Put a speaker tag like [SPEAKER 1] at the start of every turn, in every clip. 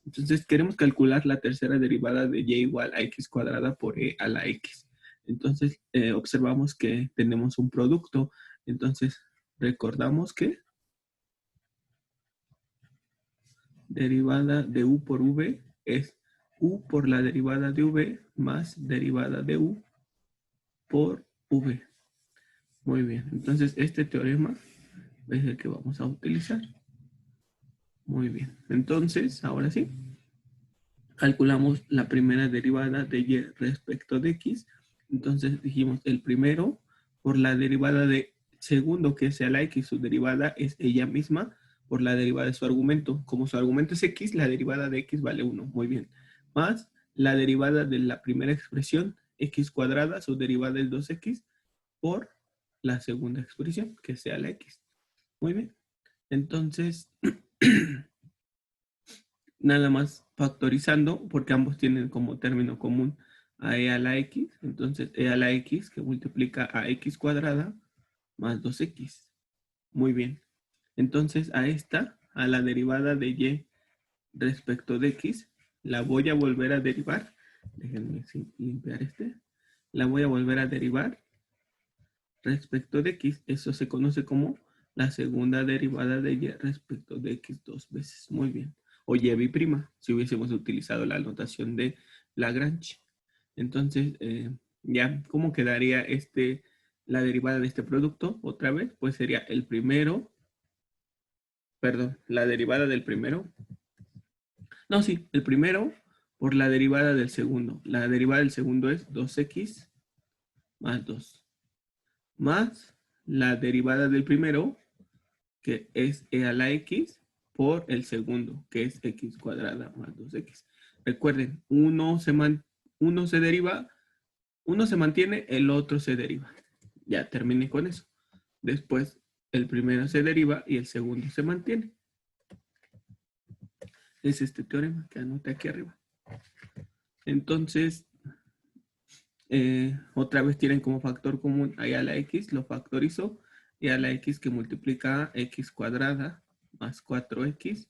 [SPEAKER 1] Entonces queremos calcular la tercera derivada de y igual a x cuadrada por e a la x. Entonces observamos que tenemos un producto. Entonces recordamos que derivada de u por v es u por la derivada de v más derivada de u por v. Muy bien, entonces este teorema es el que vamos a utilizar. Muy bien, entonces ahora sí, calculamos la primera derivada de y respecto de x. Entonces dijimos el primero por la derivada de segundo que sea la x, su derivada es ella misma por la derivada de su argumento. Como su argumento es x, la derivada de x vale 1. Muy bien. Más la derivada de la primera expresión, x cuadrada, su derivada es 2x, por la segunda expresión, que sea la x. Muy bien. Entonces, nada más factorizando, porque ambos tienen como término común a e a la x. Entonces, e a la x que multiplica a x cuadrada más 2x. Muy bien. Entonces, a esta, a la derivada de y respecto de x, la voy a volver a derivar. Déjenme limpiar este. La voy a volver a derivar respecto de x. Eso se conoce como la segunda derivada de y respecto de x dos veces. Muy bien. O y biprima, si hubiésemos utilizado la notación de Lagrange. Entonces, ya, ¿cómo quedaría la derivada de este producto? Otra vez, pues sería el primero, perdón, la derivada del primero. No, sí, el primero por la derivada del segundo. La derivada del segundo es 2x más 2. Más la derivada del primero, que es e a la x, por el segundo, que es x cuadrada más 2x. Recuerden, uno se deriva, uno se mantiene, el otro se deriva. Ya terminé con eso. Después, el primero se deriva y el segundo se mantiene. Es este teorema que anoté aquí arriba. Entonces, otra vez tienen como factor común a la x, lo factorizo, y a la x que multiplica x cuadrada más 4x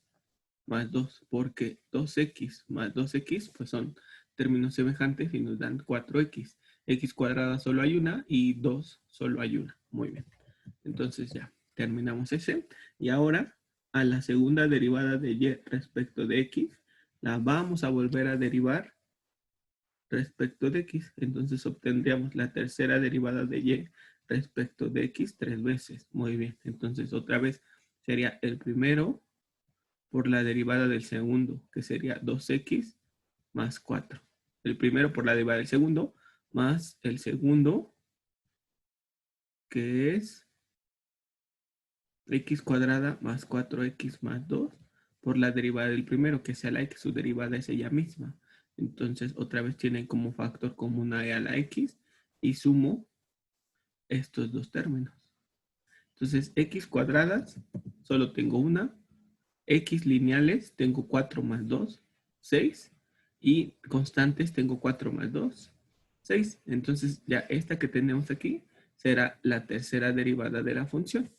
[SPEAKER 1] más 2, porque 2x más 2x pues son términos semejantes y nos dan 4x. X cuadrada solo hay una y 2 solo hay una. Muy bien. Entonces ya terminamos ese. Y ahora a la segunda derivada de y respecto de x, la vamos a volver a derivar respecto de x. Entonces obtendríamos la tercera derivada de y respecto de x 3 veces. Muy bien. Entonces otra vez sería el primero por la derivada del segundo, que sería 2x más 4. El primero por la derivada del segundo, más el segundo, que es x cuadrada más 4x más 2, por la derivada del primero, que sea la x, su derivada es ella misma. Entonces, otra vez tienen como factor común a la x y sumo estos dos términos. Entonces, x cuadradas, solo tengo una. X lineales, tengo 4 más 2, 6. Y constantes, tengo 4 más 2, 6. Entonces, ya esta que tenemos aquí será la tercera derivada de la función.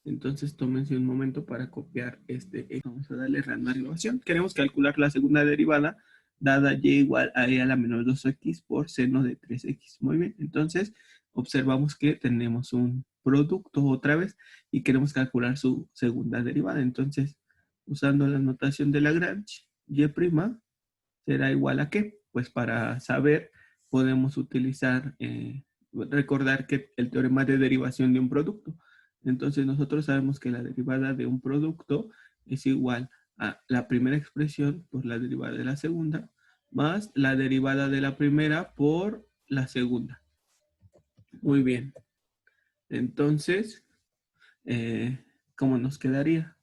[SPEAKER 1] Entonces, tómense un momento para copiar este. Vamos a darle renovación. Queremos calcular la segunda derivada dada y igual a e a la menos 2x por seno de 3x. Muy bien, entonces observamos que tenemos un producto otra vez y queremos calcular su segunda derivada. Entonces, usando la notación de Lagrange, y' será igual a ¿qué? Pues para saber podemos utilizar, recordar que el teorema de derivación de un producto. Entonces nosotros sabemos que la derivada de un producto es igual a la primera expresión por la derivada de la segunda, más la derivada de la primera por la segunda. Muy bien. Entonces, ¿cómo nos quedaría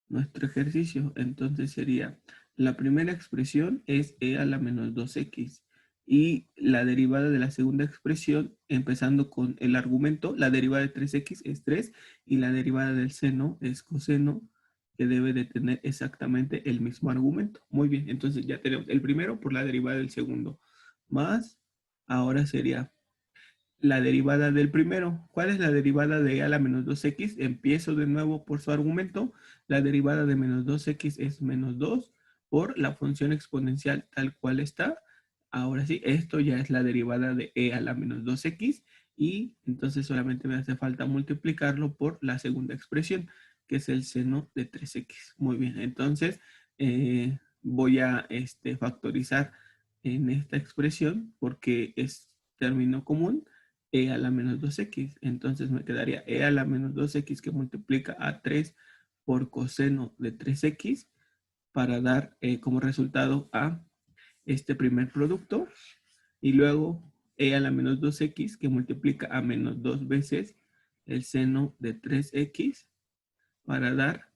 [SPEAKER 1] nuestro ejercicio? Entonces sería, la primera expresión es e a la menos 2x. Y la derivada de la segunda expresión, empezando con el argumento, la derivada de 3x es 3 y la derivada del seno es coseno, que debe de tener exactamente el mismo argumento. Muy bien, entonces ya tenemos el primero por la derivada del segundo, más, ahora sería la derivada del primero. ¿Cuál es la derivada de a la menos 2x? Empiezo de nuevo por su argumento. La derivada de menos 2x es menos 2 por la función exponencial tal cual está. Ahora sí, esto ya es la derivada de e a la menos 2x y entonces solamente me hace falta multiplicarlo por la segunda expresión, que es el seno de 3x. Muy bien, entonces voy a factorizar en esta expresión porque es término común e a la menos 2x. Entonces me quedaría e a la menos 2x que multiplica a 3 por coseno de 3x para dar como resultado a este primer producto y luego e a la menos 2x que multiplica a menos 2 veces el seno de 3x para dar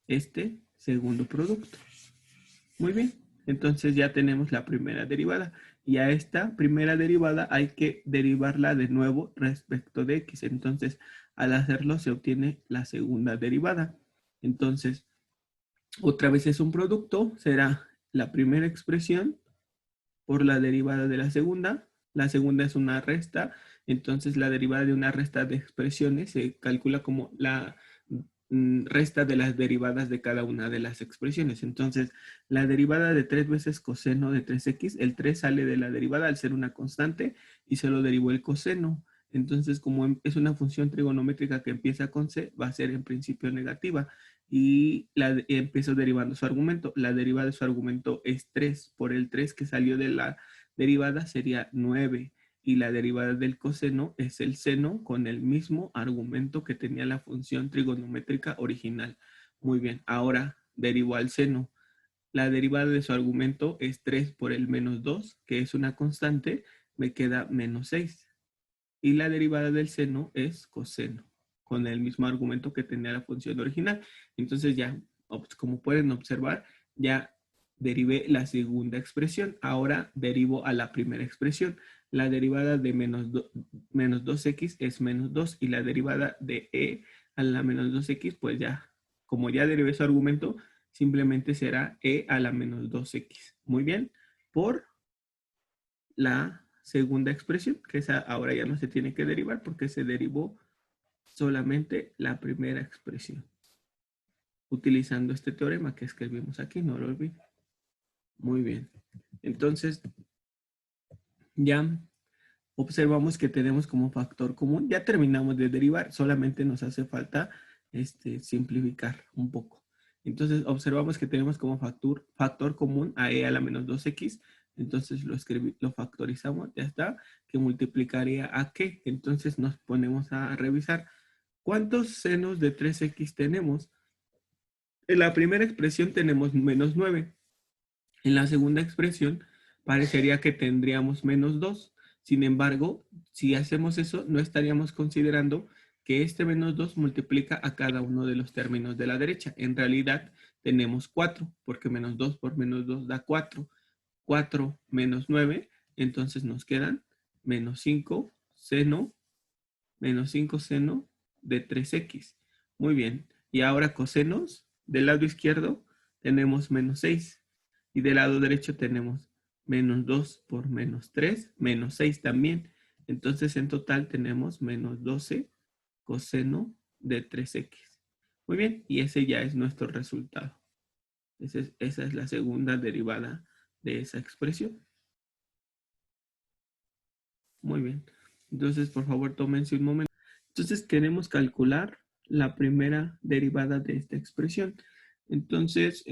[SPEAKER 1] este segundo producto. Muy bien, entonces ya tenemos la primera derivada y a esta primera derivada hay que derivarla de nuevo respecto de x. Entonces al hacerlo se obtiene la segunda derivada. Entonces otra vez es un producto, será la primera expresión por la derivada de la segunda. La segunda es una resta, entonces la derivada de una resta de expresiones se calcula como la resta de las derivadas de cada una de las expresiones. Entonces, la derivada de 3 veces coseno de 3x, el 3 sale de la derivada al ser una constante y se lo derivó el coseno. Entonces, como es una función trigonométrica que empieza con c, va a ser en principio negativa y empiezo derivando su argumento. La derivada de su argumento es 3. Por el 3 que salió de la derivada sería 9. Y la derivada del coseno es el seno con el mismo argumento que tenía la función trigonométrica original. Muy bien, ahora derivo al seno. La derivada de su argumento es 3 por el menos 2, que es una constante, me queda menos 6. Y la derivada del seno es coseno, con el mismo argumento que tenía la función original. Entonces ya, como pueden observar, ya derivé la segunda expresión. Ahora derivo a la primera expresión. La derivada de menos 2x es menos 2 y la derivada de e a la menos 2x, pues ya, como ya derivé su argumento, simplemente será e a la menos 2x. Muy bien, por la segunda expresión, que esa ahora ya no se tiene que derivar porque se derivó solamente la primera expresión. Utilizando este teorema que escribimos aquí, no lo olviden. Muy bien. Entonces, ya observamos que tenemos como factor común. Ya terminamos de derivar, solamente nos hace falta simplificar un poco. Entonces, observamos que tenemos como factor común a e a la menos 2x. Entonces, lo factorizamos, ya está, que multiplicaría a qué. Entonces, nos ponemos a revisar cuántos senos de 3x tenemos. En la primera expresión tenemos menos 9. En la segunda expresión parecería que tendríamos menos 2. Sin embargo, si hacemos eso, no estaríamos considerando que este menos 2 multiplica a cada uno de los términos de la derecha. En realidad tenemos 4, porque menos 2 por menos 2 da 4. 4 menos 9, entonces nos quedan menos 5 seno, menos 5 seno de 3x. Muy bien. Y ahora cosenos, del lado izquierdo tenemos menos 6. Y del lado derecho tenemos menos 2 por menos 3, menos 6 también. Entonces en total tenemos menos 12 coseno de 3x. Muy bien, y ese ya es nuestro resultado. Esa es la segunda derivada de esa expresión. Muy bien. Entonces, por favor, tómense un momento. Entonces, queremos calcular la primera derivada de esta expresión. Entonces,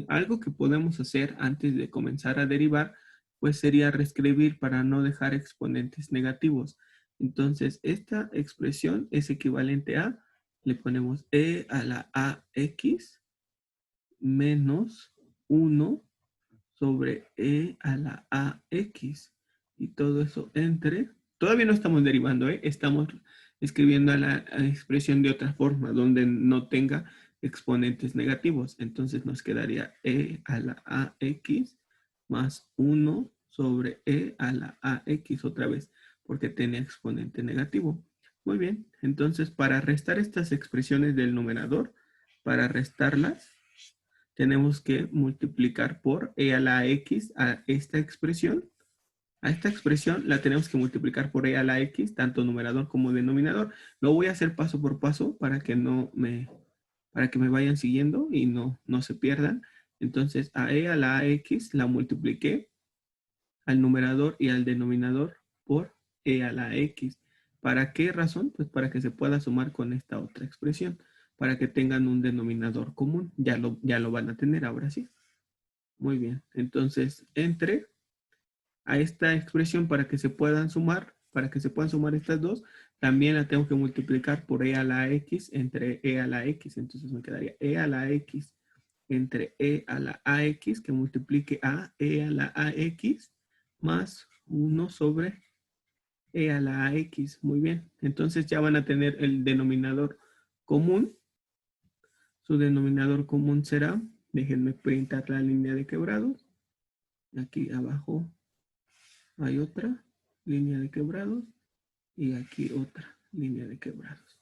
[SPEAKER 1] algo que podemos hacer antes de comenzar a derivar, pues sería reescribir para no dejar exponentes negativos. Entonces, esta expresión es equivalente a, le ponemos e a la ax menos 1 sobre e a la ax. Y todo eso entre, todavía no estamos derivando, estamos escribiendo a la expresión de otra forma, donde no tenga exponentes negativos. Entonces nos quedaría e a la ax más 1 sobre e a la ax otra vez, porque tiene exponente negativo. Muy bien, entonces para restar estas expresiones del numerador, para restarlas, tenemos que multiplicar por e a la x a esta expresión. A esta expresión la tenemos que multiplicar por e a la x, tanto numerador como denominador. Lo voy a hacer paso por paso para que me vayan siguiendo y no se pierdan. Entonces, a e a la ax la multipliqué al numerador y al denominador por e a la x. ¿Para qué razón? Pues para que se pueda sumar con esta otra expresión, para que tengan un denominador común. Ya lo van a tener ahora sí. Muy bien. Entonces, entre a esta expresión para que se puedan sumar, para que se puedan sumar estas dos, también la tengo que multiplicar por e a la x entre e a la x. Entonces me quedaría e a la x entre e a la ax, que multiplique a e a la ax más 1 sobre e a la ax. Muy bien. Entonces ya van a tener el denominador común. Su denominador común será, déjenme printar la línea de quebrados. Aquí abajo hay otra línea de quebrados y aquí otra línea de quebrados.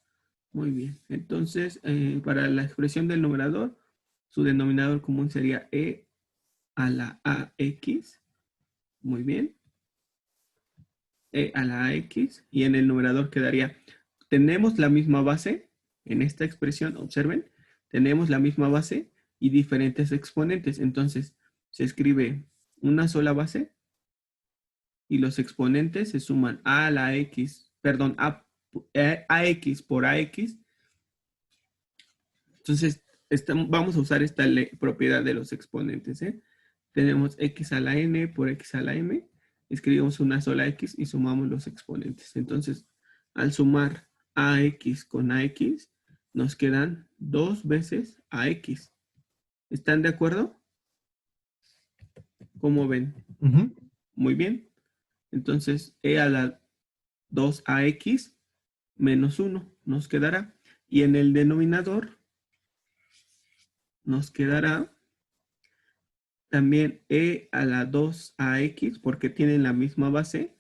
[SPEAKER 1] Muy bien. Entonces, para la expresión del numerador, su denominador común sería e a la ax. Muy bien. E a la ax. Y en el numerador quedaría, tenemos la misma base en esta expresión, observen, tenemos la misma base y diferentes exponentes. Entonces, se escribe una sola base y los exponentes se suman a la x, perdón, ax por ax. Entonces, vamos a usar esta propiedad de los exponentes. Tenemos x a la n por x a la m. Escribimos una sola x y sumamos los exponentes. Entonces, al sumar ax con ax, nos quedan 2 veces ax. ¿Están de acuerdo? ¿Cómo ven? Muy bien. Entonces, e a la 2ax menos 1 nos quedará. Y en el denominador nos quedará también e a la 2ax porque tienen la misma base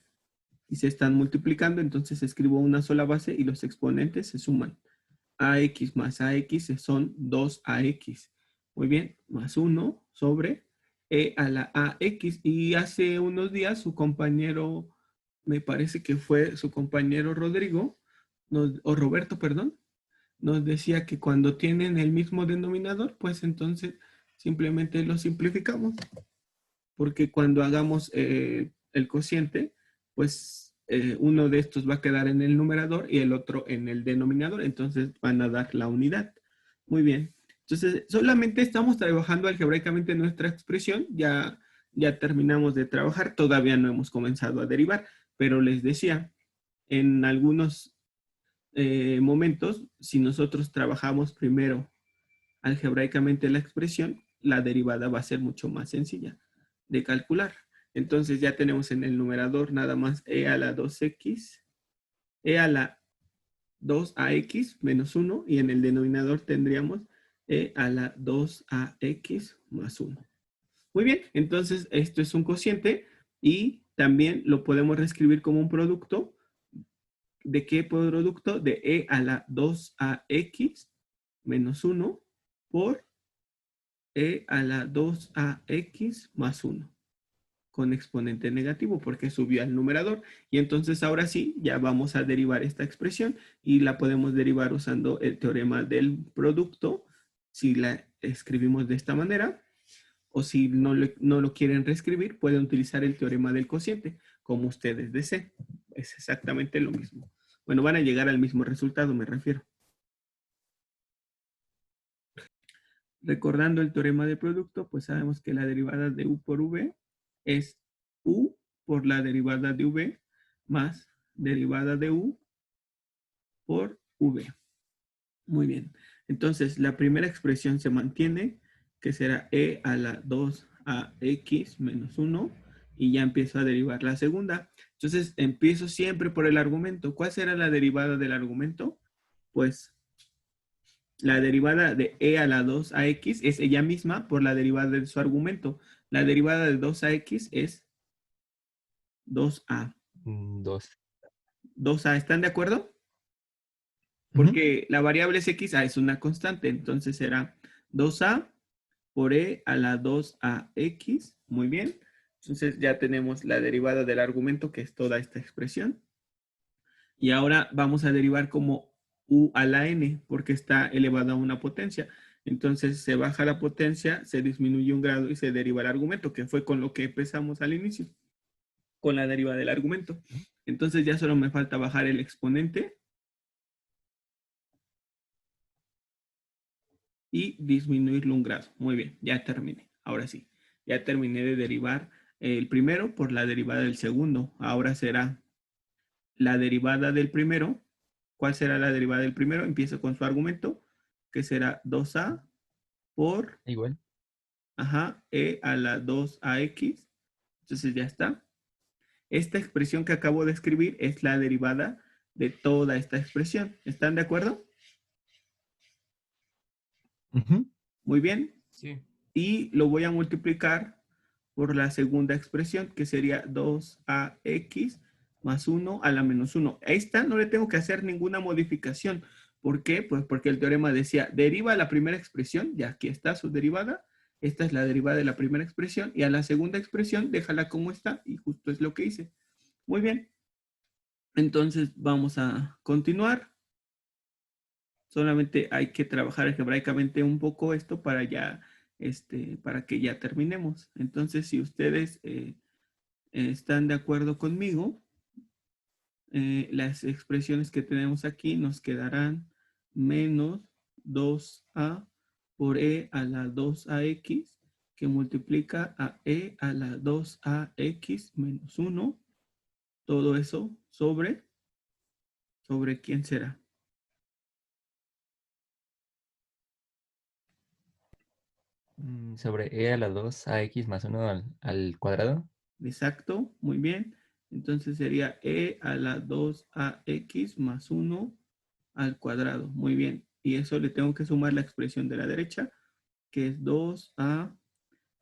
[SPEAKER 1] y se están multiplicando. Entonces escribo una sola base y los exponentes se suman. Ax más ax son 2ax. Muy bien, más 1 sobre e a la ax. Y hace unos días su compañero, me parece que fue su compañero Rodrigo, o Roberto, perdón, nos decía que cuando tienen el mismo denominador, pues entonces simplemente lo simplificamos. Porque cuando hagamos el cociente, pues uno de estos va a quedar en el numerador y el otro en el denominador. Entonces van a dar la unidad. Muy bien. Entonces solamente estamos trabajando algebraicamente nuestra expresión. Ya terminamos de trabajar. Todavía no hemos comenzado a derivar. Pero les decía, en algunos momentos, si nosotros trabajamos primero algebraicamente la expresión, la derivada va a ser mucho más sencilla de calcular. Entonces ya tenemos en el numerador nada más e a la 2x, e a la 2ax menos 1, y en el denominador tendríamos e a la 2ax más 1. Muy bien, entonces esto es un cociente y también lo podemos reescribir como un producto. ¿De qué producto? De e a la 2ax menos 1 por e a la 2ax más 1 con exponente negativo porque subió al numerador. Y entonces ahora sí, ya vamos a derivar esta expresión y la podemos derivar usando el teorema del producto, si la escribimos de esta manera, o si no lo quieren reescribir, pueden utilizar el teorema del cociente, como ustedes deseen. Es exactamente lo mismo. Bueno, van a llegar al mismo resultado, me refiero. Recordando el teorema de producto, pues sabemos que la derivada de u por v es u por la derivada de v más derivada de u por v. Muy bien. Entonces, la primera expresión se mantiene, que será e a la 2ax menos 1, y ya empiezo a derivar la segunda. Entonces, empiezo siempre por el argumento. ¿Cuál será la derivada del argumento? Pues la derivada de e a la 2ax es ella misma por la derivada de su argumento. La derivada de 2ax es 2a.
[SPEAKER 2] 2.
[SPEAKER 1] 2a, ¿están de acuerdo? Porque la variable es x, es una constante, entonces será 2a por e a la 2ax. Muy bien. Entonces ya tenemos la derivada del argumento, que es toda esta expresión. Y ahora vamos a derivar como u a la n, porque está elevada a una potencia. Entonces se baja la potencia, se disminuye un grado y se deriva el argumento, que fue con lo que empezamos al inicio, con la deriva del argumento. Entonces ya solo me falta bajar el exponente y disminuirlo un grado. Muy bien, ya terminé. Ahora sí, ya terminé de derivar el primero por la derivada del segundo. Ahora será la derivada del primero. ¿Cuál será la derivada del primero? Empiezo con su argumento, que será 2a por
[SPEAKER 2] Igual.
[SPEAKER 1] e a la 2ax. Entonces ya está. Esta expresión que acabo de escribir es la derivada de toda esta expresión. ¿Están de acuerdo?
[SPEAKER 2] Ujú.
[SPEAKER 1] Muy bien.
[SPEAKER 2] Sí.
[SPEAKER 1] Y lo voy a multiplicar por la segunda expresión, que sería 2ax más 1 a la menos 1. A esta no le tengo que hacer ninguna modificación. ¿Por qué? Pues porque el teorema decía, deriva la primera expresión, ya aquí está su derivada. Esta es la derivada de la primera expresión, y a la segunda expresión déjala como está, y justo es lo que hice. Muy bien. Entonces vamos a continuar. Solamente hay que trabajar algebraicamente un poco esto para ya, para que ya terminemos. Entonces, si ustedes están de acuerdo conmigo, las expresiones que tenemos aquí nos quedarán menos 2a por e a la 2ax, que multiplica a e a la 2ax menos 1. Todo eso ¿sobre quién será?
[SPEAKER 2] Sobre e a la 2ax más 1 al cuadrado.
[SPEAKER 1] Exacto, muy bien. Entonces sería e a la 2ax más 1 al cuadrado. Muy bien. Y eso le tengo que sumar la expresión de la derecha, que es 2a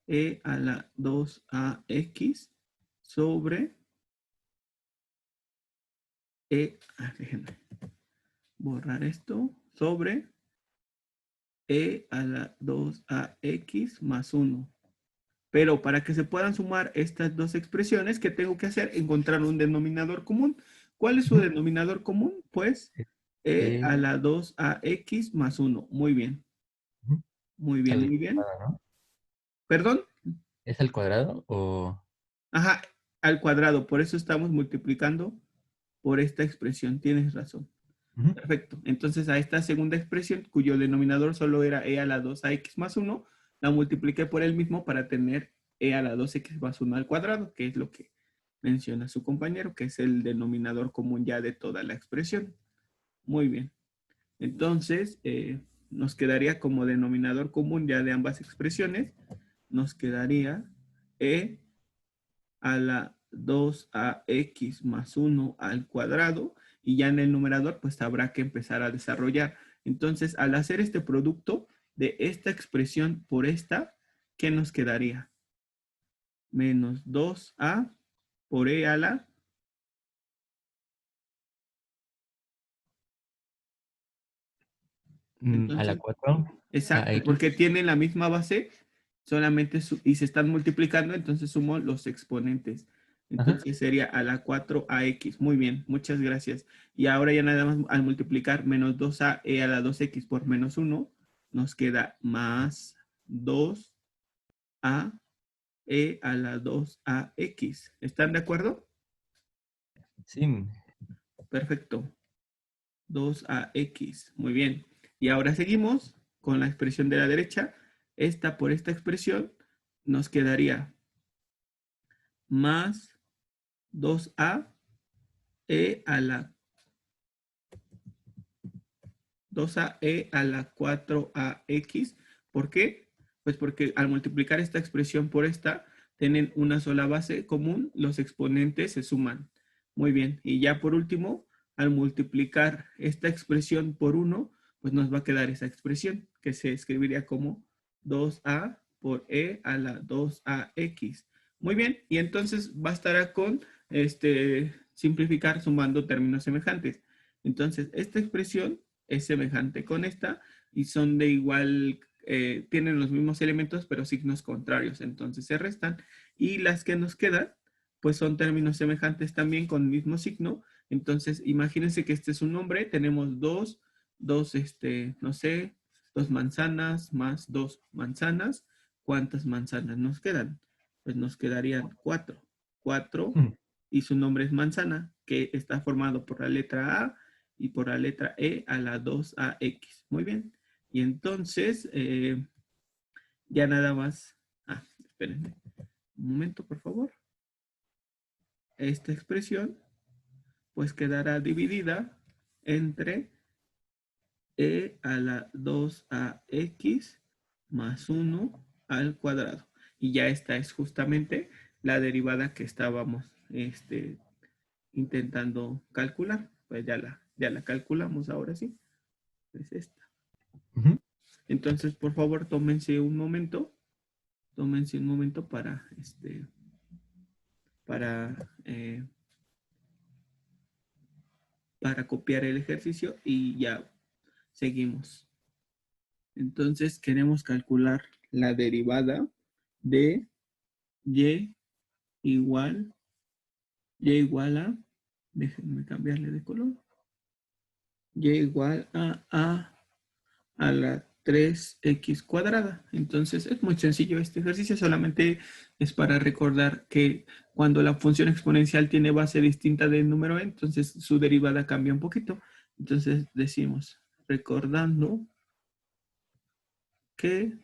[SPEAKER 1] e a la 2ax sobre déjenme borrar esto, sobre e a la 2ax más 1. Pero para que se puedan sumar estas dos expresiones, ¿qué tengo que hacer? Encontrar un denominador común. ¿Cuál es su
[SPEAKER 2] Ujú.
[SPEAKER 1] denominador común? Pues e
[SPEAKER 2] E,
[SPEAKER 1] a la 2ax más 1. Muy bien,
[SPEAKER 2] ujú,
[SPEAKER 1] muy bien,
[SPEAKER 2] al
[SPEAKER 1] muy bien.
[SPEAKER 2] cuadrado, ¿no?
[SPEAKER 1] ¿Perdón?
[SPEAKER 2] ¿Es al cuadrado o...?
[SPEAKER 1] Ajá, al cuadrado. Por eso estamos multiplicando por esta expresión. Tienes razón.
[SPEAKER 2] Ujú.
[SPEAKER 1] Perfecto. Entonces a esta segunda expresión, cuyo denominador solo era e a la 2ax más 1, la multipliqué por el mismo para tener e a la 2x más 1 al cuadrado, que es lo que menciona su compañero, que es el denominador común ya de toda la expresión. Muy bien. Entonces, nos quedaría como denominador común ya de ambas expresiones, nos quedaría e a la 2ax más 1 al cuadrado, y ya en el numerador pues habrá que empezar a desarrollar. Entonces, al hacer este producto de esta expresión por esta, ¿qué nos quedaría? Menos 2a por e a la...
[SPEAKER 2] A la
[SPEAKER 1] Entonces,
[SPEAKER 2] 4
[SPEAKER 1] exacto,
[SPEAKER 2] ax.
[SPEAKER 1] porque tienen la misma base, solamente y se están multiplicando, entonces sumo los exponentes.
[SPEAKER 2] Ajá.
[SPEAKER 1] Entonces sería a la 4ax. Muy bien, muchas gracias. Y ahora ya nada más al multiplicar menos 2a e a la 2x por menos 1, nos queda más 2a e a la 2ax. ¿Están de acuerdo?
[SPEAKER 2] Sí.
[SPEAKER 1] Perfecto. 2ax. Muy bien. Y ahora seguimos con la expresión de la derecha. Esta por esta expresión nos quedaría más 2a e a la 2a e a la 4ax. ¿Por qué? Pues porque al multiplicar esta expresión por esta, tienen una sola base común, los exponentes se suman. Muy bien. Y ya por último, al multiplicar esta expresión por 1, pues nos va a quedar esa expresión que se escribiría como 2a por e a la 2ax. Muy bien. Y entonces bastará con simplificar sumando términos semejantes. Entonces, esta expresión es semejante con esta y son de igual, tienen los mismos elementos pero signos contrarios, entonces se restan, y las que nos quedan pues son términos semejantes también con el mismo signo. Entonces imagínense que este es un nombre, tenemos no sé, 2 manzanas más 2 manzanas. ¿Cuántas manzanas nos quedan? Pues nos quedarían 4. 4
[SPEAKER 2] Mm.
[SPEAKER 1] y su nombre es manzana, que está formado por la letra A y por la letra E a la 2AX. Muy bien. Y entonces, ya nada más. Espérenme un momento, por favor. Esta expresión, pues quedará dividida entre E a la 2AX más 1 al cuadrado. Y ya esta es justamente la derivada que estábamos intentando calcular. Pues ya la calculamos ahora sí. Es esta.
[SPEAKER 2] Ujú.
[SPEAKER 1] Entonces, por favor, tómense un momento para, para copiar el ejercicio y ya seguimos. Entonces, queremos calcular la derivada de y igual a, déjenme cambiarle de color, y igual a la 3x cuadrada. Entonces es muy sencillo este ejercicio, solamente es para recordar que cuando la función exponencial tiene base distinta del número e, entonces su derivada cambia un poquito. Entonces decimos, recordando que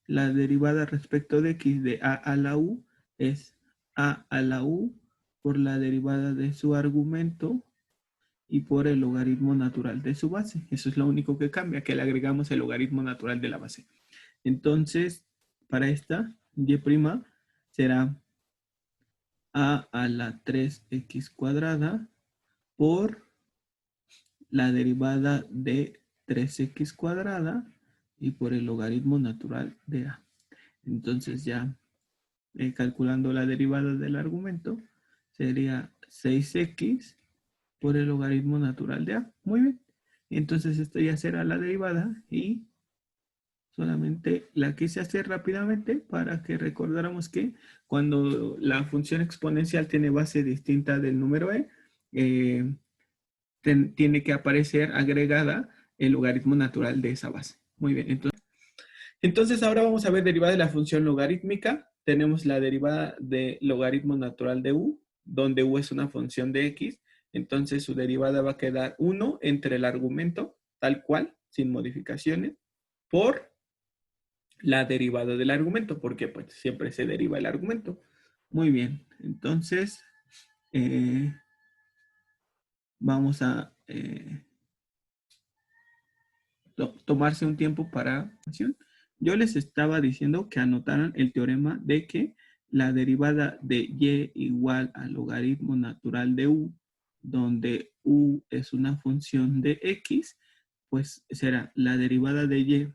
[SPEAKER 1] la derivada respecto de x de a la u es a la u por la derivada de su argumento y por el logaritmo natural de su base. Eso es lo único que cambia, que le agregamos el logaritmo natural de la base. Entonces, para esta, y' será a la 3x cuadrada por la derivada de 3x cuadrada y por el logaritmo natural de a. Entonces ya calculando la derivada del argumento, sería 6x por el logaritmo natural de a. Muy bien. Entonces esto ya será la derivada y solamente la quise hacer rápidamente para que recordáramos que cuando la función exponencial tiene base distinta del número e, tiene que aparecer agregada el logaritmo natural de esa base. Muy bien, entonces ahora vamos a ver derivada de la función logarítmica. Tenemos la derivada de logaritmo natural de u, donde u es una función de x. Entonces su derivada va a quedar 1 entre el argumento, tal cual, sin modificaciones, por la derivada del argumento, porque pues siempre se deriva el argumento. Muy bien, entonces vamos a tomarse un tiempo para... Yo les estaba diciendo que anotaran el teorema de que la derivada de y igual al logaritmo natural de u, donde u es una función de x, pues será la derivada de y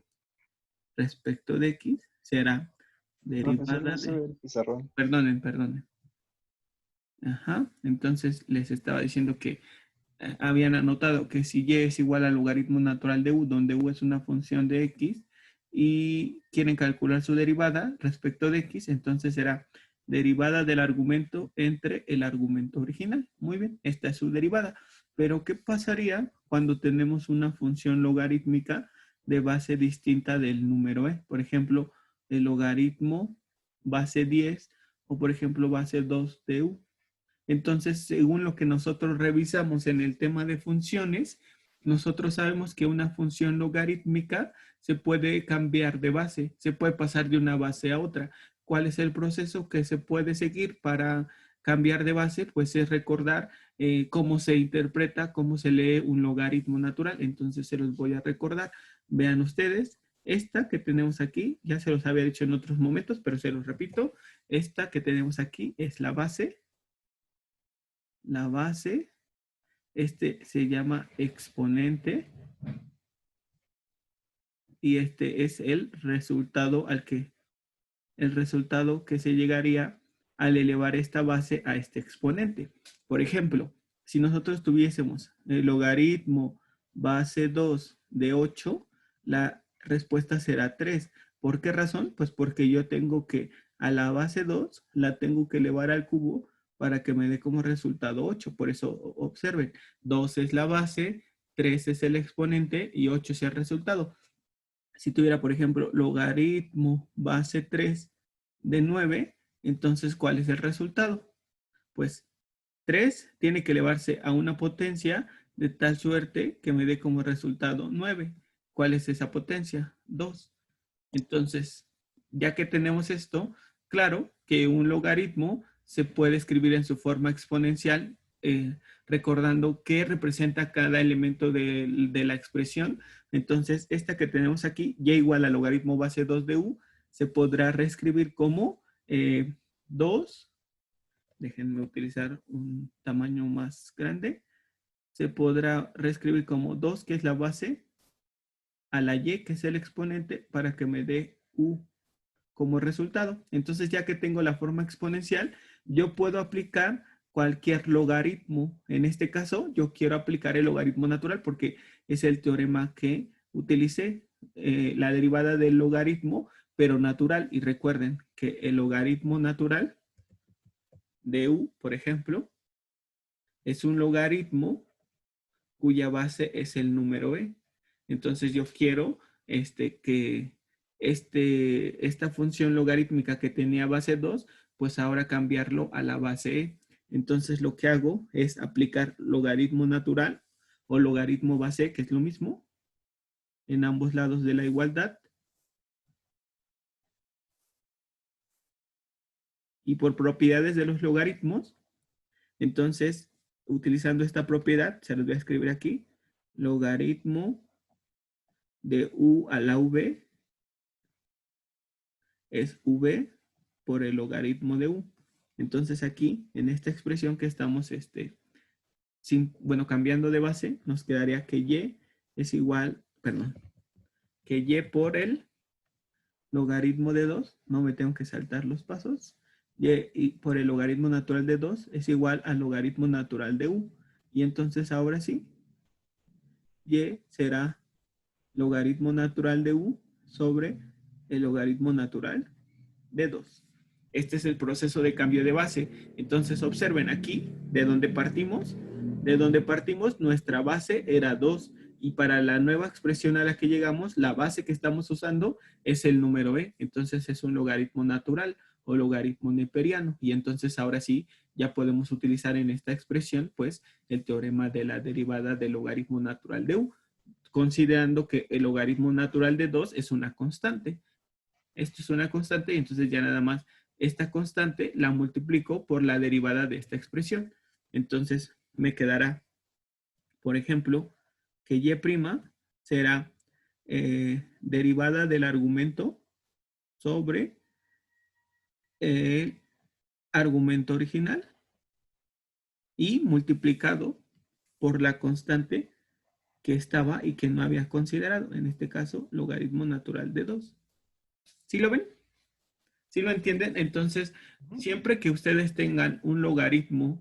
[SPEAKER 1] respecto de x, será
[SPEAKER 3] Profesor,
[SPEAKER 1] derivada
[SPEAKER 3] no se ve
[SPEAKER 1] de...
[SPEAKER 3] el pizarrón.
[SPEAKER 1] Perdonen. Ajá, entonces les estaba diciendo que habían anotado que si y es igual al logaritmo natural de u, donde u es una función de x, y quieren calcular su derivada respecto de x, entonces será derivada del argumento entre el argumento original. Muy bien, esta es su derivada. Pero ¿qué pasaría cuando tenemos una función logarítmica de base distinta del número e? Por ejemplo, el logaritmo base 10 o por ejemplo base 2 de u. Entonces, según lo que nosotros revisamos en el tema de funciones, nosotros sabemos que una función logarítmica se puede cambiar de base, se puede pasar de una base a otra. ¿Cuál es el proceso que se puede seguir para cambiar de base? Pues es recordar cómo se interpreta, cómo se lee un logaritmo natural. Entonces, se los voy a recordar. Vean ustedes, esta que tenemos aquí, ya se los había dicho en otros momentos, pero se los repito, esta que tenemos aquí es la base. La base, este se llama exponente y este es el resultado el resultado que se llegaría al elevar esta base a este exponente. Por ejemplo, si nosotros tuviésemos el logaritmo base 2 de 8, la respuesta será 3. ¿Por qué razón? Pues porque yo tengo que a la base 2 la tengo que elevar al cubo para que me dé como resultado 8. Por eso observen, 2 es la base, 3 es el exponente y 8 es el resultado. Si tuviera, por ejemplo, logaritmo base 3 de 9, entonces, ¿cuál es el resultado? Pues 3 tiene que elevarse a una potencia de tal suerte que me dé como resultado 9. ¿Cuál es esa potencia? 2. Entonces, ya que tenemos esto, claro que un logaritmo se puede escribir en su forma exponencial, recordando qué representa cada elemento de la expresión. Entonces, esta que tenemos aquí, y igual a logaritmo base 2 de u, se podrá reescribir como 2, déjenme utilizar un tamaño más grande, se podrá reescribir como 2, que es la base, a la y, que es el exponente, para que me dé u como resultado. Entonces, ya que tengo la forma exponencial, yo puedo aplicar cualquier logaritmo. En este caso, yo quiero aplicar el logaritmo natural porque es el teorema que utilicé, la derivada del logaritmo, pero natural. Y recuerden que el logaritmo natural de u, por ejemplo, es un logaritmo cuya base es el número e. Entonces yo quiero que esta función logarítmica que tenía base 2, pues ahora cambiarlo a la base e. Entonces lo que hago es aplicar logaritmo natural o logaritmo base e, que es lo mismo, en ambos lados de la igualdad. Y por propiedades de los logaritmos, entonces, utilizando esta propiedad, se los voy a escribir aquí, logaritmo de u a la v es v por el logaritmo de u. Entonces aquí, en esta expresión que estamos cambiando de base, nos quedaría que y es igual, perdón, que y por el logaritmo de 2, no me tengo que saltar los pasos, y por el logaritmo natural de 2 es igual al logaritmo natural de u. Y entonces ahora sí, y será logaritmo natural de u sobre el logaritmo natural de 2. Este es el proceso de cambio de base. Entonces observen aquí, de donde partimos nuestra base era 2 y para la nueva expresión a la que llegamos, la base que estamos usando es el número e. Entonces es un logaritmo natural o logaritmo neperiano. Y entonces ahora sí, ya podemos utilizar en esta expresión, pues, el teorema de la derivada del logaritmo natural de u, considerando que el logaritmo natural de 2 es una constante. Esto es una constante y entonces ya nada más esta constante la multiplico por la derivada de esta expresión. Entonces me quedará, por ejemplo, que y' será derivada del argumento sobre el argumento original y multiplicado por la constante que estaba y que no había considerado, en este caso, logaritmo natural de 2. ¿Sí lo ven? ¿Sí lo entienden? Entonces, siempre que ustedes tengan un logaritmo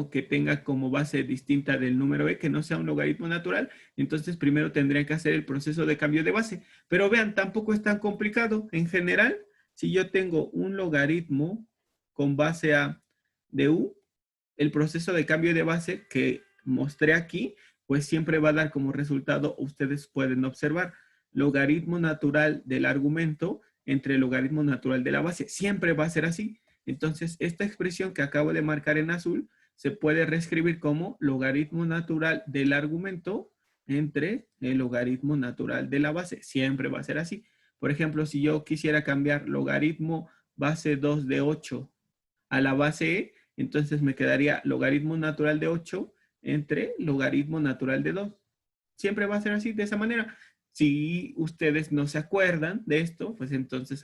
[SPEAKER 1] que tenga como base distinta del número e, que no sea un logaritmo natural, entonces primero tendrían que hacer el proceso de cambio de base. Pero vean, tampoco es tan complicado. En general, si yo tengo un logaritmo con base a de u, el proceso de cambio de base que mostré aquí, pues siempre va a dar como resultado, ustedes pueden observar, logaritmo natural del argumento entre el logaritmo natural de la base. Siempre va a ser así. Entonces, esta expresión que acabo de marcar en azul se puede reescribir como logaritmo natural del argumento entre el logaritmo natural de la base. Siempre va a ser así. Por ejemplo, si yo quisiera cambiar logaritmo base 2 de 8 a la base e, entonces me quedaría logaritmo natural de 8 entre logaritmo natural de 2. Siempre va a ser así, de esa manera. Si ustedes no se acuerdan de esto, pues entonces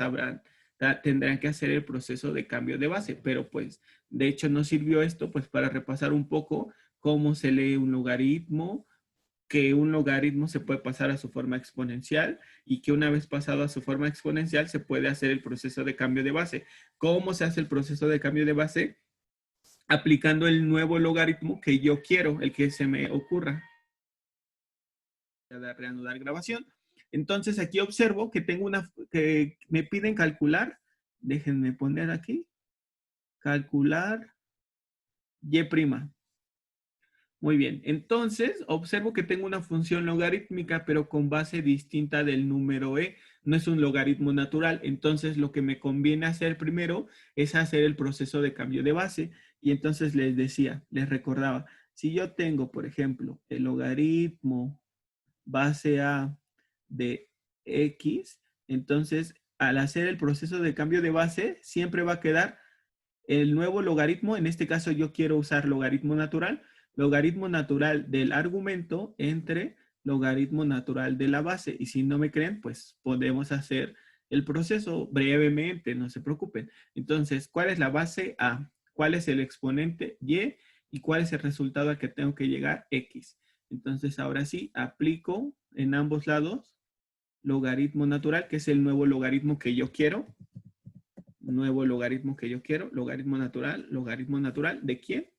[SPEAKER 1] tendrán que hacer el proceso de cambio de base. Pero pues, de hecho, nos sirvió esto pues para repasar un poco cómo se lee un logaritmo, que un logaritmo se puede pasar a su forma exponencial y que una vez pasado a su forma exponencial se puede hacer el proceso de cambio de base. ¿Cómo se hace el proceso de cambio de base? Aplicando el nuevo logaritmo que yo quiero, el que se me ocurra. Voy a reanudar grabación. Entonces aquí observo que que me piden calcular, déjenme poner aquí, calcular y'. Muy bien, entonces observo que tengo una función logarítmica, pero con base distinta del número e. No es un logaritmo natural, entonces lo que me conviene hacer primero es hacer el proceso de cambio de base. Y entonces les decía, les recordaba, si yo tengo, por ejemplo, el logaritmo base a de x, entonces al hacer el proceso de cambio de base, siempre va a quedar el nuevo logaritmo. En este caso yo quiero usar logaritmo natural del argumento entre logaritmo natural de la base. Y si no me creen, pues podemos hacer el proceso brevemente, no se preocupen. Entonces, ¿cuál es la base A? ¿Cuál es el exponente Y? ¿Y cuál es el resultado al que tengo que llegar? X. Entonces, ahora sí, aplico en ambos lados logaritmo natural, que es el nuevo logaritmo que yo quiero. Nuevo logaritmo que yo quiero, logaritmo natural, ¿de quién?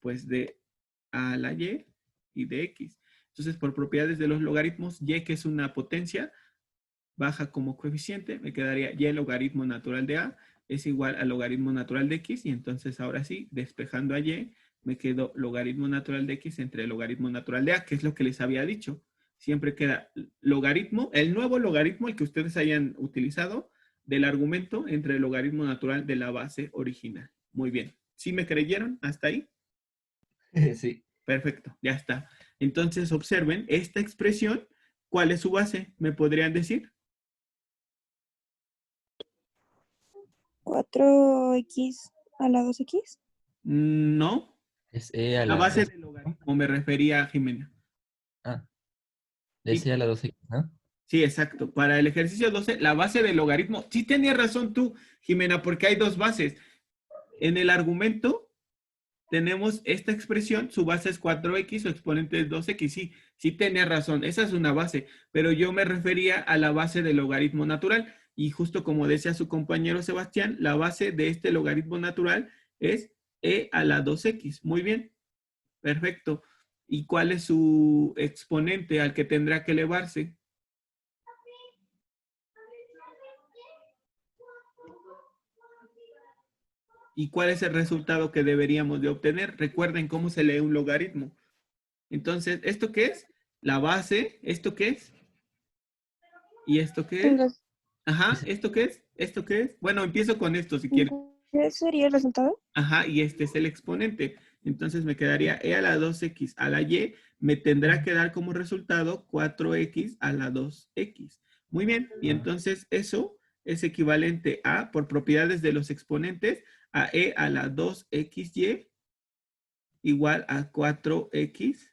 [SPEAKER 1] Pues de a la y y de x. Entonces, por propiedades de los logaritmos, y que es una potencia, baja como coeficiente, me quedaría y logaritmo natural de a es igual al logaritmo natural de x, y entonces ahora sí, despejando a y, me quedo logaritmo natural de x entre logaritmo natural de a, que es lo que les había dicho. Siempre queda logaritmo, el nuevo logaritmo, el que ustedes hayan utilizado, del argumento entre el logaritmo natural de la base original. Muy bien. ¿Sí me creyeron hasta ahí?
[SPEAKER 2] Sí.
[SPEAKER 1] Perfecto, ya está. Entonces observen esta expresión. ¿Cuál es su base? ¿Me podrían decir?
[SPEAKER 3] 4x a la 2x.
[SPEAKER 1] No.
[SPEAKER 2] Es E a
[SPEAKER 1] La
[SPEAKER 2] la
[SPEAKER 1] base
[SPEAKER 2] 2.
[SPEAKER 1] del
[SPEAKER 2] ¿No?
[SPEAKER 1] logaritmo me refería a Jimena.
[SPEAKER 2] Ah, es
[SPEAKER 1] Sí,
[SPEAKER 2] E a la 2X, ¿no?
[SPEAKER 1] sí, exacto. Para el ejercicio 12, la base del logaritmo. Sí tenías razón tú, Jimena, porque hay dos bases. En el argumento tenemos esta expresión, su base es 4x, su exponente es 2x. Sí, sí tenía razón, esa es una base, pero yo me refería a la base del logaritmo natural. Y justo como decía su compañero Sebastián, la base de este logaritmo natural es e a la 2x. Muy bien, perfecto. ¿Y cuál es su exponente al que tendrá que elevarse? ¿Y cuál es el resultado que deberíamos de obtener? Recuerden cómo se lee un logaritmo. Entonces, ¿esto qué es? La base. ¿Esto qué es? ¿Y esto qué es?
[SPEAKER 3] Entonces,
[SPEAKER 1] Ajá,
[SPEAKER 2] Es-
[SPEAKER 1] ¿esto qué es? ¿Esto qué es? Bueno, empiezo con esto si quieren.
[SPEAKER 3] ¿qué sería el resultado?
[SPEAKER 1] Ajá, y este es el exponente. Entonces me quedaría e a la 2x a la y, me tendrá que dar como resultado 4x a la 2x. Muy bien, y entonces eso es equivalente a, por propiedades de los exponentes, a e a la 2xy igual a 4x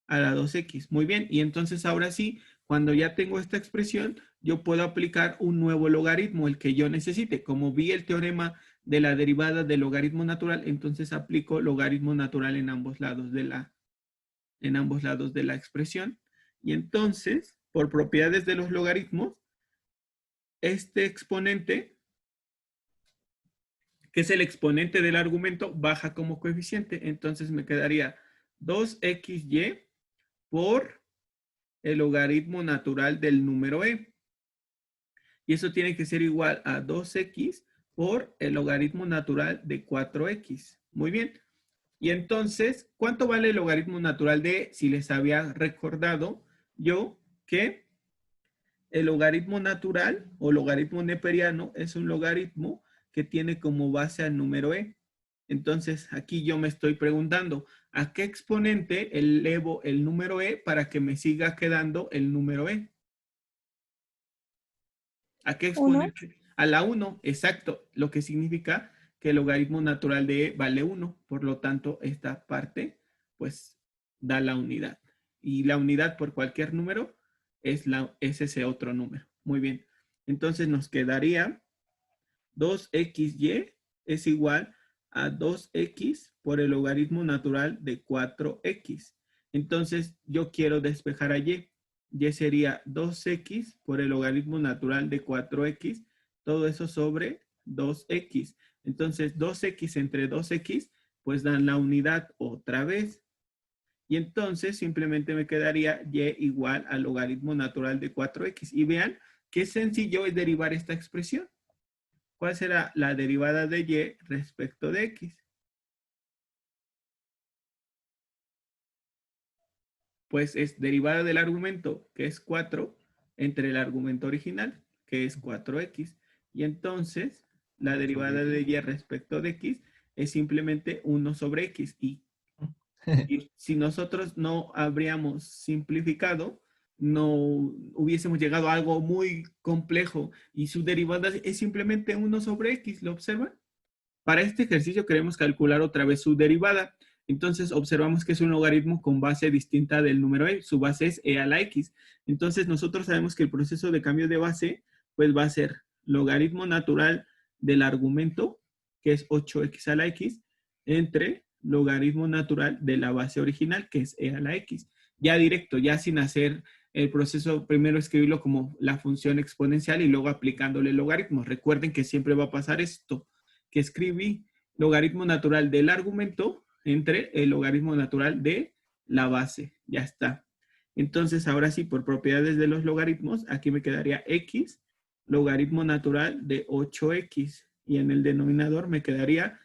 [SPEAKER 1] a la 2x. Muy bien, y entonces ahora sí, cuando ya tengo esta expresión, yo puedo aplicar un nuevo logaritmo, el que yo necesite. Como vi el teorema de la derivada del logaritmo natural, entonces aplico logaritmo natural en ambos lados de la expresión. Y entonces, por propiedades de los logaritmos, este exponente, que es el exponente del argumento, baja como coeficiente. Entonces me quedaría 2xy por el logaritmo natural del número e. Y eso tiene que ser igual a 2x por el logaritmo natural de 4x. Muy bien. Y entonces, ¿cuánto vale el logaritmo natural de e? Si les había recordado yo que el logaritmo natural o logaritmo neperiano es un logaritmo que tiene como base al número e. Entonces, aquí yo me estoy preguntando, ¿a qué exponente elevo el número e para que me siga quedando el número e? ¿A qué
[SPEAKER 3] 1.
[SPEAKER 1] exponente? A la 1, exacto, lo que significa que el logaritmo natural de e vale 1, por lo tanto, esta parte, pues, da la unidad. Y la unidad por cualquier número es ese otro número. Muy bien. Entonces nos quedaría 2xy es igual a 2x por el logaritmo natural de 4x. Entonces yo quiero despejar a y. Y sería 2x por el logaritmo natural de 4x. Todo eso sobre 2x. Entonces 2x entre 2x pues dan la unidad otra vez. Y entonces simplemente me quedaría y igual al logaritmo natural de 4x. Y vean qué sencillo es derivar esta expresión. ¿Cuál será la derivada de y respecto de x? pues es derivada del argumento, que es 4, entre el argumento original, que es 4x. Y entonces, la derivada de y respecto de x es simplemente 1 sobre x. Y si nosotros no habríamos simplificado, no hubiésemos llegado a algo muy complejo y su derivada es simplemente 1 sobre x, ¿lo observan? Para este ejercicio queremos calcular otra vez su derivada. Entonces observamos que es un logaritmo con base distinta del número e. Su base es e a la x. Entonces nosotros sabemos que el proceso de cambio de base pues va a ser logaritmo natural del argumento, que es 8x a la x, entre logaritmo natural de la base original, que es e a la x. Ya directo, ya sin hacer el proceso, primero escribirlo como la función exponencial y luego aplicándole logaritmos. Recuerden que siempre va a pasar esto, que escribí logaritmo natural del argumento entre el logaritmo natural de la base. Ya está. Entonces, ahora sí, por propiedades de los logaritmos, aquí me quedaría x, logaritmo natural de 8x. Y en el denominador me quedaría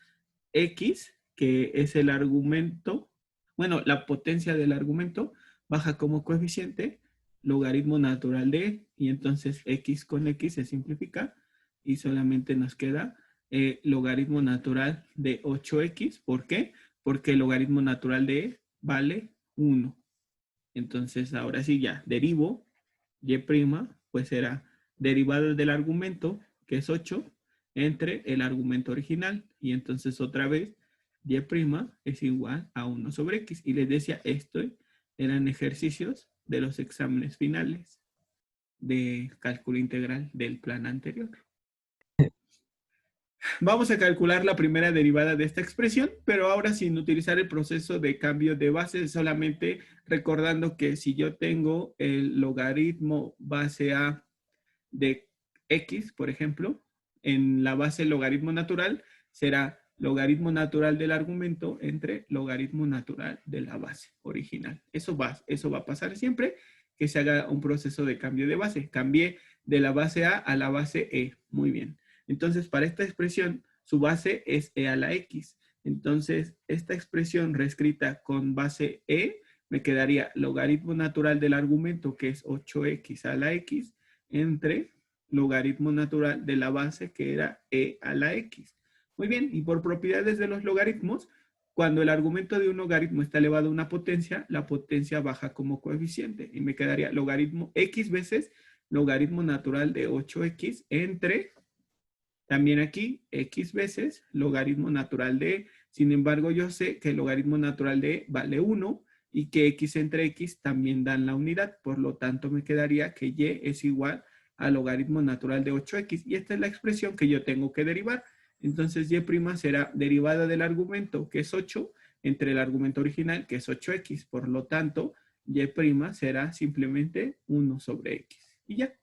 [SPEAKER 1] x, que es el argumento, bueno, la potencia del argumento, baja como coeficiente, logaritmo natural de, y entonces x con x se simplifica y solamente nos queda logaritmo natural de 8x. ¿Por qué? Porque el logaritmo natural de e vale 1. Entonces, ahora sí ya derivo y', pues será derivada del argumento, que es 8, entre el argumento original. Y entonces otra vez, y' es igual a 1 sobre x. Y les decía, esto eran ejercicios de los exámenes finales de cálculo integral del plan anterior. Vamos a calcular la primera derivada de esta expresión, pero ahora sin utilizar el proceso de cambio de base, solamente recordando que si yo tengo el logaritmo base a de x, por ejemplo, en la base logaritmo natural, será logaritmo natural del argumento entre logaritmo natural de la base original. Eso va a pasar siempre que se haga un proceso de cambio de base. Cambié de la base a la base e. Muy bien. Entonces, para esta expresión, su base es e a la x. Entonces, esta expresión reescrita con base e me quedaría logaritmo natural del argumento, que es 8x a la x, entre logaritmo natural de la base, que era e a la x. Muy bien, y por propiedades de los logaritmos, cuando el argumento de un logaritmo está elevado a una potencia, la potencia baja como coeficiente. Y me quedaría logaritmo x veces logaritmo natural de 8x entre, también aquí, x veces logaritmo natural de e. Sin embargo, yo sé que el logaritmo natural de e vale 1 y que x entre x también dan la unidad. Por lo tanto, me quedaría que y es igual al logaritmo natural de 8x. Y esta es la expresión que yo tengo que derivar. Entonces, y' será derivada del argumento, que es 8, entre el argumento original, que es 8x. Por lo tanto, y' será simplemente 1 sobre x. Y ya.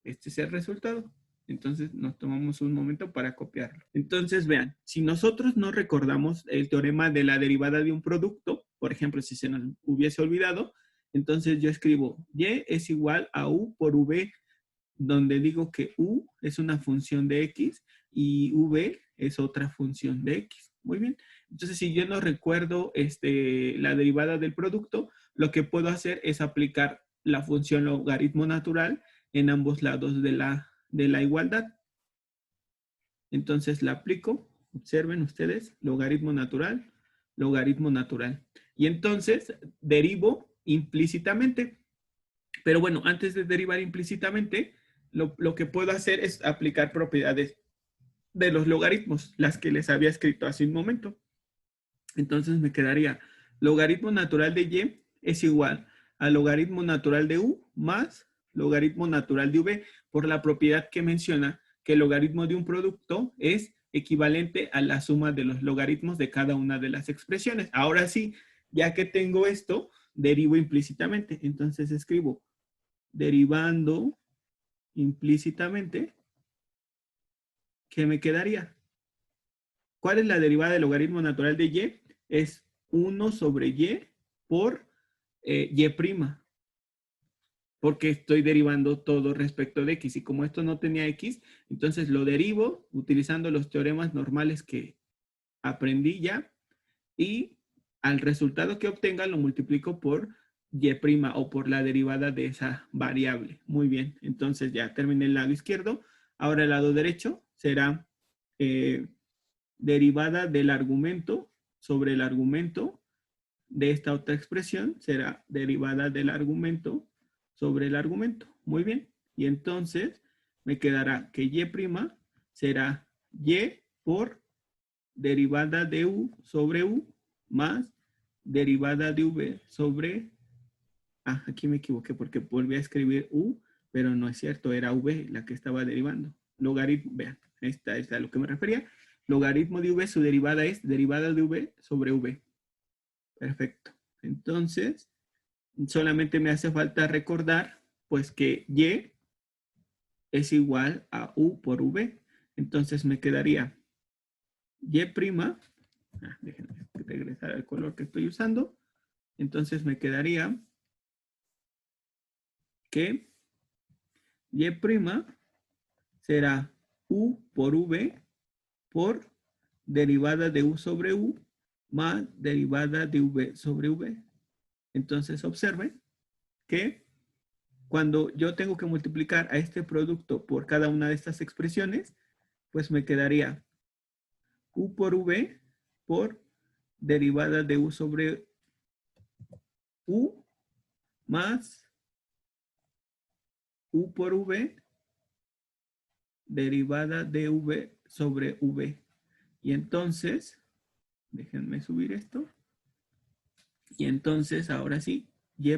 [SPEAKER 1] Este es el resultado. Entonces nos tomamos un momento para copiarlo. Entonces vean, si nosotros no recordamos el teorema de la derivada de un producto, por ejemplo, si se nos hubiese olvidado, entonces yo escribo y es igual a u por v, donde digo que u es una función de x y v es otra función de x. Muy bien. Entonces, si yo no recuerdo la derivada del producto, lo que puedo hacer es aplicar la función logaritmo natural en ambos lados de la igualdad. Entonces la aplico. Observen ustedes, logaritmo natural, logaritmo natural. Y entonces derivo implícitamente. Pero bueno, antes de derivar implícitamente, lo que puedo hacer es aplicar propiedades de los logaritmos, las que les había escrito hace un momento. Entonces me quedaría logaritmo natural de y es igual a logaritmo natural de u más logaritmo natural de v, por la propiedad que menciona que el logaritmo de un producto es equivalente a la suma de los logaritmos de cada una de las expresiones. Ahora sí, ya que tengo esto, derivo implícitamente. Entonces escribo derivando implícitamente, ¿qué me quedaría? ¿Cuál es la derivada del logaritmo natural de y? Es 1 sobre y por y', porque estoy derivando todo respecto de x. Y como esto no tenía x, entonces lo derivo utilizando los teoremas normales que aprendí ya. Y al resultado que obtenga lo multiplico por y' o por la derivada de esa variable. Muy bien, entonces ya terminé el lado izquierdo. Ahora el lado derecho será derivada del argumento sobre el argumento de esta otra expresión, será derivada del argumento sobre el argumento. Muy bien, y entonces me quedará que y' será y por derivada de u sobre u más derivada de v sobre... aquí me equivoqué porque volví a escribir u, pero no es cierto, era v la que estaba derivando. Logaritmo, vean, esta es a lo que me refería. Logaritmo de v, su derivada es derivada de v sobre v. Perfecto. Entonces, solamente me hace falta recordar, pues, que y es igual a u por v. Entonces me quedaría y', déjenme regresar al color que estoy usando. Entonces me quedaría que y' será u por v por derivada de u sobre u más derivada de v sobre v. Entonces observen que cuando yo tengo que multiplicar a este producto por cada una de estas expresiones, pues me quedaría u por v por derivada de u sobre u más u por v derivada de v sobre v. Y entonces, déjenme subir esto. Y entonces, ahora sí, y'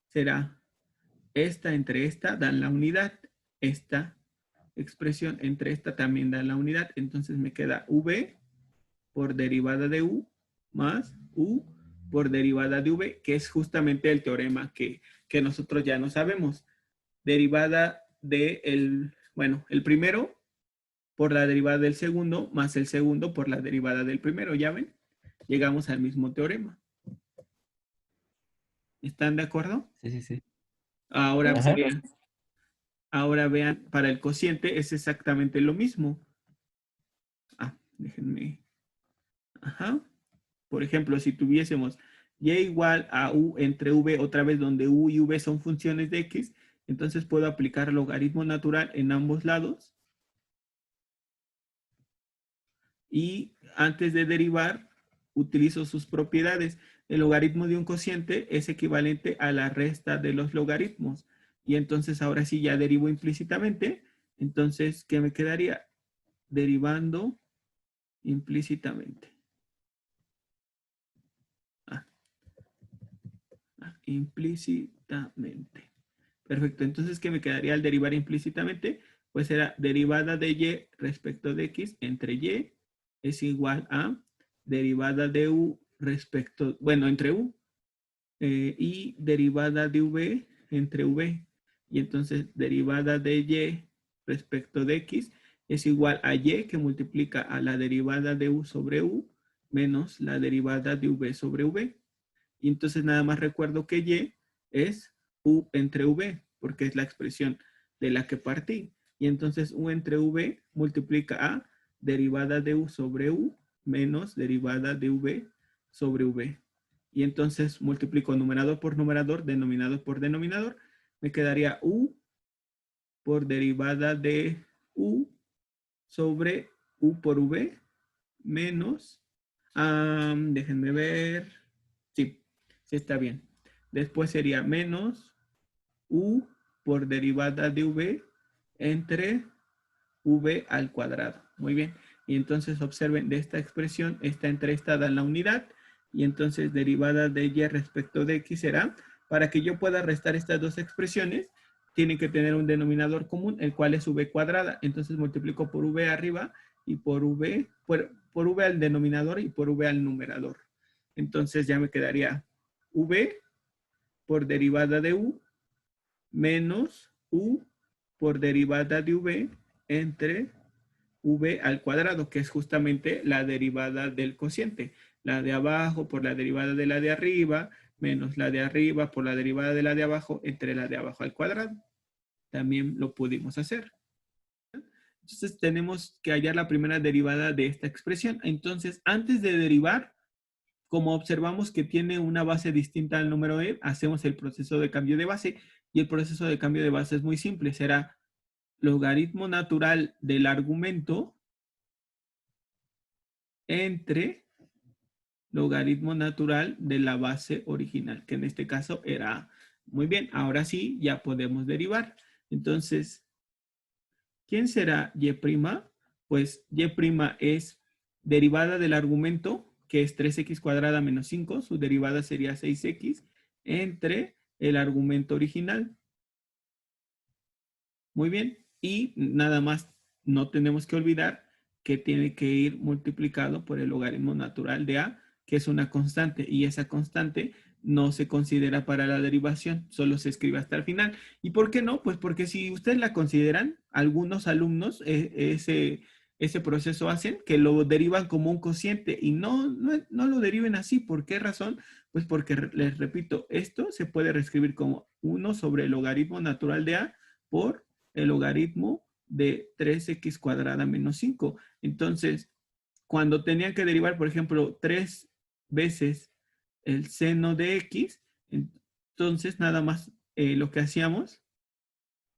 [SPEAKER 1] será esta entre esta, dan la unidad. Esta expresión entre esta también da la unidad. Entonces me queda v por derivada de u más u por derivada de v, que es justamente el teorema que nosotros ya no sabemos. Derivada de el primero por la derivada del segundo más el segundo por la derivada del primero. ¿Ya ven? Llegamos al mismo teorema. ¿Están de acuerdo?
[SPEAKER 2] Sí, sí, sí.
[SPEAKER 1] Ahora
[SPEAKER 2] Ajá.
[SPEAKER 1] ahora vean, para el cociente es exactamente lo mismo. Déjenme. Ajá. Por ejemplo, si tuviésemos y igual a u entre v, otra vez donde u y v son funciones de x, entonces puedo aplicar logaritmo natural en ambos lados. Y antes de derivar, utilizo sus propiedades. El logaritmo de un cociente es equivalente a la resta de los logaritmos. Y entonces ahora sí ya derivo implícitamente. Entonces, ¿qué me quedaría? Derivando implícitamente. Implícitamente. Perfecto. Entonces, ¿qué me quedaría al derivar implícitamente? Pues será derivada de y respecto de x entre y es igual a derivada de u respecto, entre u y derivada de v entre v. Y entonces derivada de y respecto de x es igual a y que multiplica a la derivada de u sobre u menos la derivada de v sobre v. Y entonces nada más recuerdo que y es u entre v, porque es la expresión de la que partí. Y entonces u entre v multiplica a derivada de u sobre u menos derivada de v sobre v. Y entonces multiplico numerador por numerador, denominador por denominador. Me quedaría u por derivada de u sobre u por v menos, déjenme ver, sí está bien. Después sería menos u por derivada de v entre v al cuadrado. Muy bien. Y entonces observen de esta expresión, esta entre esta da la unidad. Y entonces derivada de y respecto de x será, para que yo pueda restar estas dos expresiones, tienen que tener un denominador común, el cual es v cuadrada. Entonces multiplico por v arriba y por v al denominador y por v al numerador. Entonces ya me quedaría v por derivada de u menos u por derivada de v entre v al cuadrado, que es justamente la derivada del cociente. La de abajo por la derivada de la de arriba, menos la de arriba por la derivada de la de abajo, entre la de abajo al cuadrado. También lo pudimos hacer. Entonces tenemos que hallar la primera derivada de esta expresión. Entonces, antes de derivar, como observamos que tiene una base distinta al número e, hacemos el proceso de cambio de base. Y el proceso de cambio de base es muy simple. Será logaritmo natural del argumento entre logaritmo natural de la base original, que en este caso era A. Muy bien, ahora sí, ya podemos derivar. Entonces, ¿quién será Y'? Pues Y' es derivada del argumento, que es 3x cuadrada menos 5, su derivada sería 6x, entre el argumento original. Muy bien, y nada más no tenemos que olvidar que tiene que ir multiplicado por el logaritmo natural de A, que es una constante, y esa constante no se considera para la derivación, solo se escribe hasta el final. ¿Y por qué no? Pues porque si ustedes la consideran, algunos alumnos ese proceso hacen, que lo derivan como un cociente, y no lo deriven así. ¿Por qué razón? Pues porque, les repito, esto se puede reescribir como 1 sobre el logaritmo natural de A por el logaritmo de 3x cuadrada menos 5. Entonces, cuando tenían que derivar, por ejemplo, 3 veces el seno de x, entonces nada más lo que hacíamos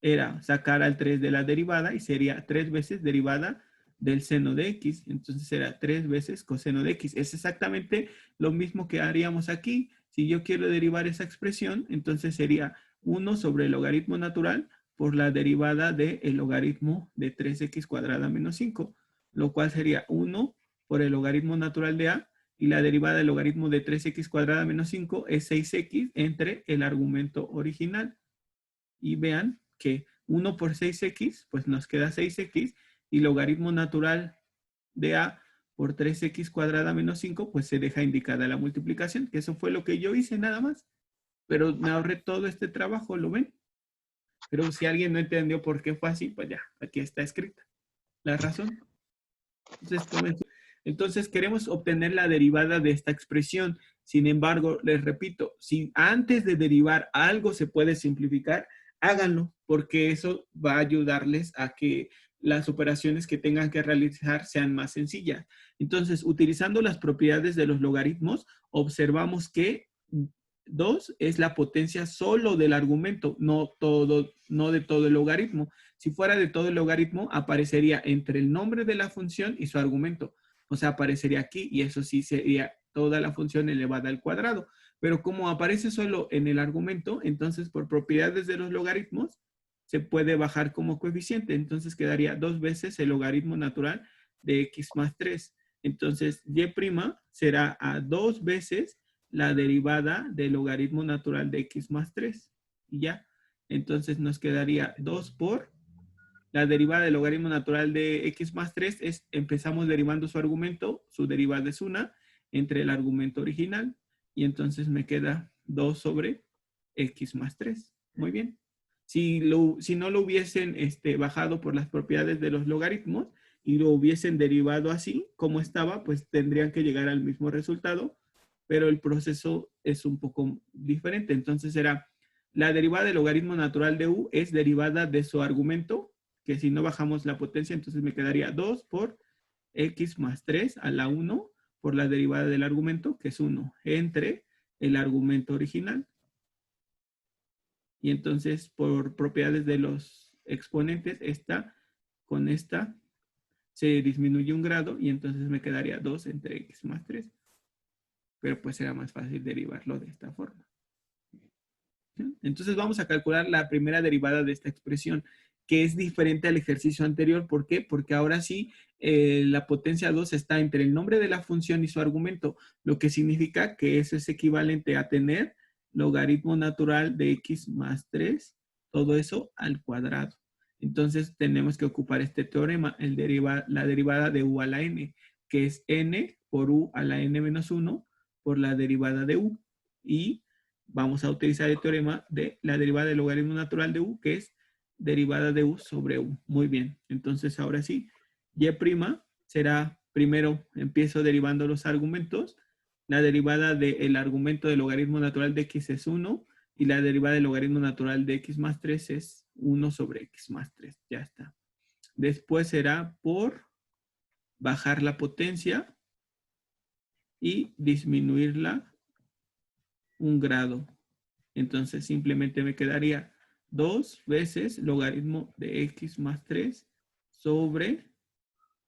[SPEAKER 1] era sacar al 3 de la derivada y sería 3 veces derivada del seno de x. Entonces era 3 veces coseno de x. Es exactamente lo mismo que haríamos aquí. Si yo quiero derivar esa expresión, entonces sería 1 sobre el logaritmo natural por la derivada del logaritmo de 3x cuadrada menos 5, lo cual sería 1 por el logaritmo natural de a, y la derivada del logaritmo de 3x cuadrada menos 5 es 6x entre el argumento original. Y vean que 1 por 6x, pues nos queda 6x, y logaritmo natural de a por 3x cuadrada menos 5, pues se deja indicada la multiplicación, que eso fue lo que yo hice nada más. Pero me ahorré todo este trabajo, ¿lo ven? Pero si alguien no entendió por qué fue así, pues ya, aquí está escrita la razón. Entonces queremos obtener la derivada de esta expresión. Sin embargo, les repito, si antes de derivar algo se puede simplificar, háganlo, porque eso va a ayudarles a que las operaciones que tengan que realizar sean más sencillas. Entonces, utilizando las propiedades de los logaritmos, observamos que 2 es la potencia solo del argumento, no de todo el logaritmo. Si fuera de todo el logaritmo, aparecería entre el nombre de la función y su argumento. O sea, aparecería aquí, y eso sí sería toda la función elevada al cuadrado. Pero como aparece solo en el argumento, entonces por propiedades de los logaritmos, se puede bajar como coeficiente. Entonces quedaría 2 veces el logaritmo natural de x más 3. Entonces, y' será a 2 veces la derivada del logaritmo natural de x más 3. Y ya. Entonces nos quedaría 2 por la derivada del logaritmo natural de x más 3 es, empezamos derivando su argumento, su derivada es 1, entre el argumento original, y entonces me queda 2 sobre x más 3. Muy bien. Si no lo hubiesen bajado por las propiedades de los logaritmos y lo hubiesen derivado así, como estaba, pues tendrían que llegar al mismo resultado, pero el proceso es un poco diferente. Entonces será la derivada del logaritmo natural de u es derivada de su argumento, que si no bajamos la potencia, entonces me quedaría 2 por x más 3 a la 1 por la derivada del argumento, que es 1, entre el argumento original. Y entonces, por propiedades de los exponentes, esta con esta se disminuye un grado, y entonces me quedaría 2 entre x más 3. Pero pues será más fácil derivarlo de esta forma. Entonces vamos a calcular la primera derivada de esta expresión, que es diferente al ejercicio anterior. ¿Por qué? Porque ahora sí la potencia 2 está entre el nombre de la función y su argumento, lo que significa que eso es equivalente a tener logaritmo natural de x más 3, todo eso al cuadrado. Entonces tenemos que ocupar este teorema, la derivada de u a la n, que es n por u a la n menos 1 por la derivada de u. Y vamos a utilizar el teorema de la derivada del logaritmo natural de u, que es derivada de u sobre u. Muy bien. Entonces, ahora sí, y' será, primero empiezo derivando los argumentos. La derivada del argumento del logaritmo natural de x es 1, y la derivada del logaritmo natural de x más 3 es 1 sobre x más 3. Ya está. Después será por bajar la potencia. y disminuirla un grado. Entonces simplemente me quedaría 2 veces logaritmo de x más 3 sobre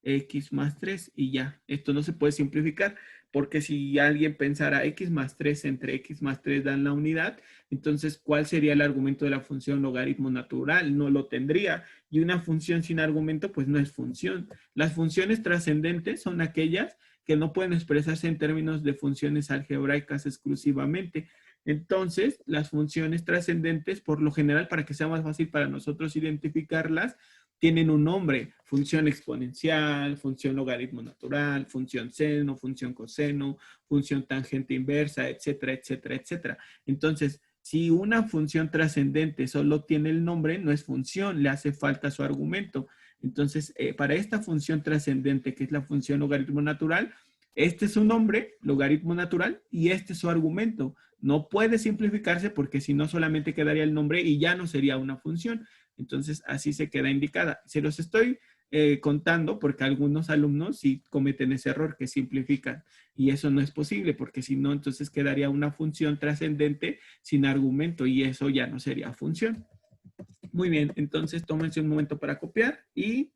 [SPEAKER 1] x más 3 y ya. Esto no se puede simplificar porque si alguien pensara x más 3 entre x más 3 dan la unidad, entonces ¿cuál sería el argumento de la función logaritmo natural? No lo tendría. Y una función sin argumento pues no es función. Las funciones trascendentes son aquellas que no pueden expresarse en términos de funciones algebraicas exclusivamente. Entonces, las funciones trascendentes, por lo general, para que sea más fácil para nosotros identificarlas, tienen un nombre: función exponencial, función logaritmo natural, función seno, función coseno, función tangente inversa, etcétera, etcétera, etcétera. Entonces, si una función trascendente solo tiene el nombre, no es función, le hace falta su argumento. Entonces, para esta función trascendente, que es la función logaritmo natural, este es su nombre, logaritmo natural, y este es su argumento. No puede simplificarse porque si no solamente quedaría el nombre y ya no sería una función. Entonces, así se queda indicada. Se los estoy contando porque algunos alumnos sí cometen ese error que simplifican y eso no es posible porque si no, entonces quedaría una función trascendente sin argumento y eso ya no sería función. Muy bien, entonces tómense un momento para copiar y